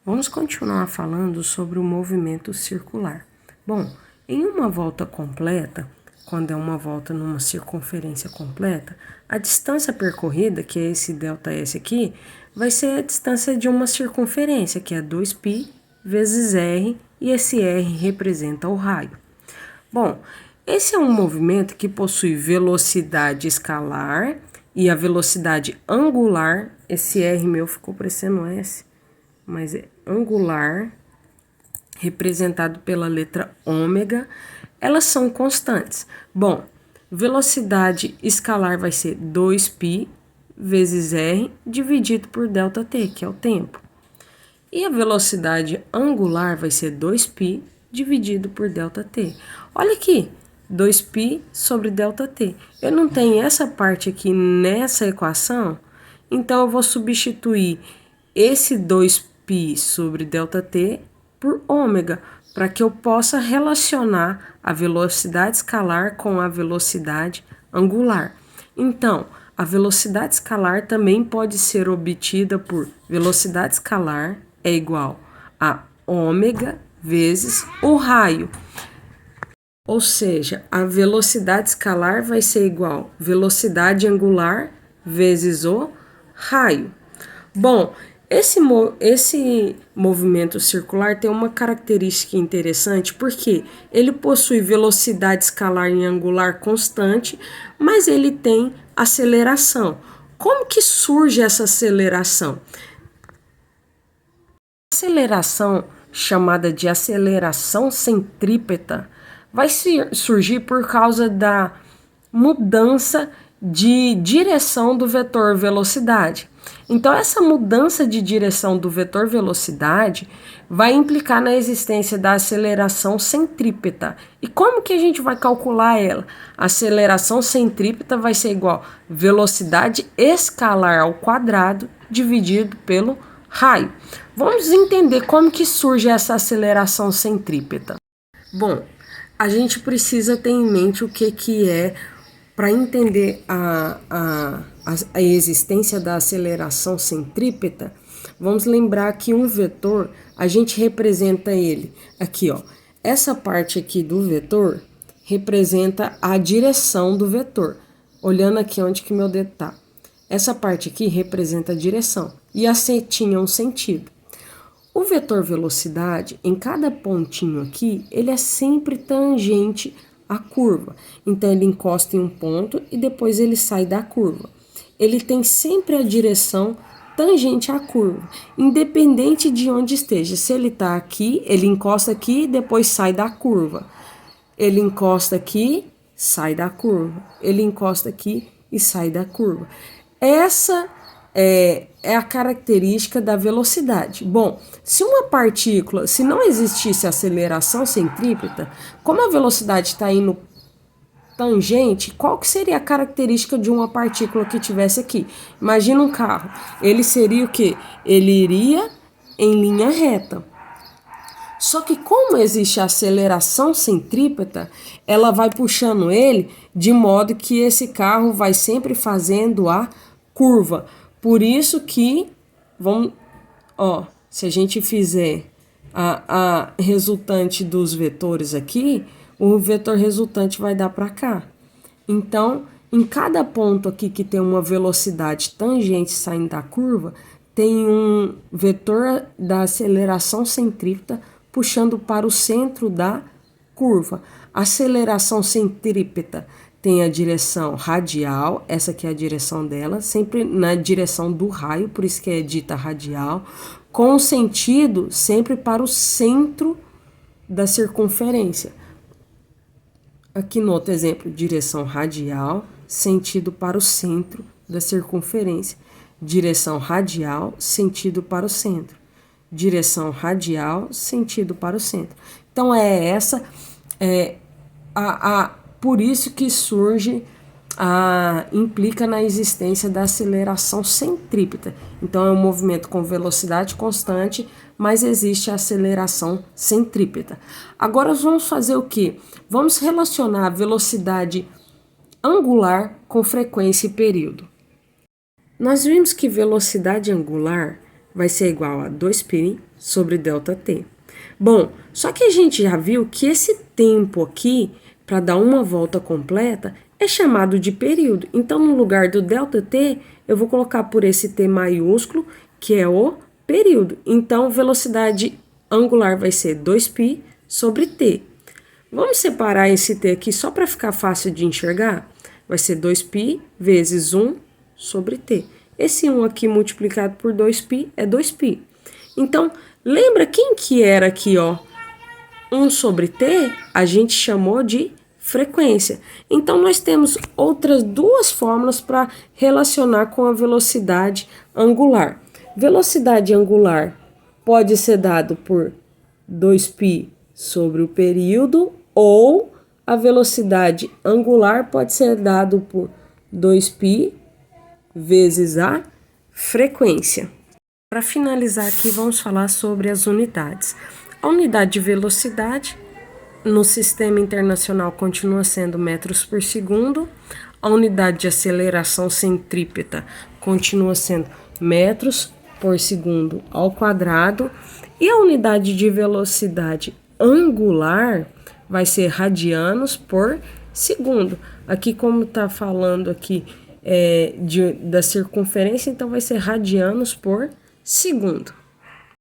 Vamos continuar falando sobre o movimento circular. Bom, em uma volta completa, quando é uma volta numa circunferência completa, a distância percorrida, que é esse ΔS aqui, vai ser a distância de uma circunferência, que é 2π vezes r, e esse r representa o raio. Bom, esse é um movimento que possui velocidade escalar e a velocidade angular. Esse r meu ficou parecendo S, mas é angular, representado pela letra ômega, elas são constantes. Bom, velocidade escalar vai ser 2π vezes r dividido por ΔT, que é o tempo. E a velocidade angular vai ser 2π dividido por ΔT. Olha aqui, 2π sobre ΔT. Eu não tenho essa parte aqui nessa equação, então eu vou substituir esse 2π sobre ΔT por ômega, para que eu possa relacionar a velocidade escalar com a velocidade angular. Então, a velocidade escalar também pode ser obtida por velocidade escalar é igual a ômega vezes o raio. Ou seja, a velocidade escalar vai ser igual a velocidade angular vezes o raio. Bom, esse movimento circular tem uma característica interessante, porque ele possui velocidade escalar e angular constante, mas ele tem aceleração. Como que surge essa aceleração? A aceleração, chamada de aceleração centrípeta, vai surgir por causa da mudança de direção do vetor velocidade. Então, essa mudança de direção do vetor velocidade vai implicar na existência da aceleração centrípeta. E como que a gente vai calcular ela? A aceleração centrípeta vai ser igual a velocidade escalar ao quadrado dividido pelo raio. Vamos entender como que surge essa aceleração centrípeta. Bom, a gente precisa ter em mente o que é, para entender a existência da aceleração centrípeta. Vamos lembrar que um vetor, a gente representa ele aqui, ó. Essa parte aqui do vetor representa a direção do vetor. Olhando aqui onde que meu dedo tá. Essa parte aqui representa a direção e a setinha é um sentido. O vetor velocidade, em cada pontinho aqui, ele é sempre tangente à curva. Então, ele encosta em um ponto e depois ele sai da curva. Ele tem sempre a direção tangente à curva, independente de onde esteja. Se ele está aqui, ele encosta aqui e depois sai da curva. Ele encosta aqui, sai da curva. Ele encosta aqui e sai da curva. Essa é a característica da velocidade. Bom, se não existisse aceleração centrípeta, como a velocidade está indo tangente, qual que seria a característica de uma partícula que tivesse aqui? Imagina um carro, ele seria o quê? Ele iria em linha reta. Só que como existe a aceleração centrípeta, ela vai puxando ele de modo que esse carro vai sempre fazendo a curva. Por isso que, se a gente fizer a resultante dos vetores aqui, o vetor resultante vai dar para cá. Então, em cada ponto aqui que tem uma velocidade tangente saindo da curva, tem um vetor da aceleração centrípeta puxando para o centro da curva. A aceleração centrípeta tem a direção radial, essa aqui é a direção dela, sempre na direção do raio, por isso que é dita radial, com o sentido sempre para o centro da circunferência. Aqui no outro exemplo, direção radial, sentido para o centro da circunferência. Direção radial, sentido para o centro. Direção radial, sentido para o centro. Então, por isso que implica na existência da aceleração centrípeta. Então, é um movimento com velocidade constante, mas existe a aceleração centrípeta. Agora, nós vamos fazer o quê? Vamos relacionar a velocidade angular com frequência e período. Nós vimos que velocidade angular vai ser igual a 2π sobre ΔT. Bom, só que a gente já viu que esse tempo aqui, para dar uma volta completa, é chamado de período. Então, no lugar do ΔT, eu vou colocar por esse T maiúsculo, que é o período. Então, velocidade angular vai ser 2π sobre T. Vamos separar esse T aqui só para ficar fácil de enxergar? Vai ser 2π vezes 1 sobre T. Esse 1 aqui multiplicado por 2π é 2π. Então, lembra quem que era aqui, ó? 1 sobre T, a gente chamou de frequência. Então, nós temos outras duas fórmulas para relacionar com a velocidade angular. Velocidade angular pode ser dado por 2π sobre o período, ou a velocidade angular pode ser dado por 2π vezes a frequência. Para finalizar aqui, vamos falar sobre as unidades. A unidade de velocidade no sistema internacional continua sendo metros por segundo. A unidade de aceleração centrípeta continua sendo metros por segundo ao quadrado. E a unidade de velocidade angular vai ser radianos por segundo. Aqui, como está falando aqui da circunferência, então vai ser radianos por segundo.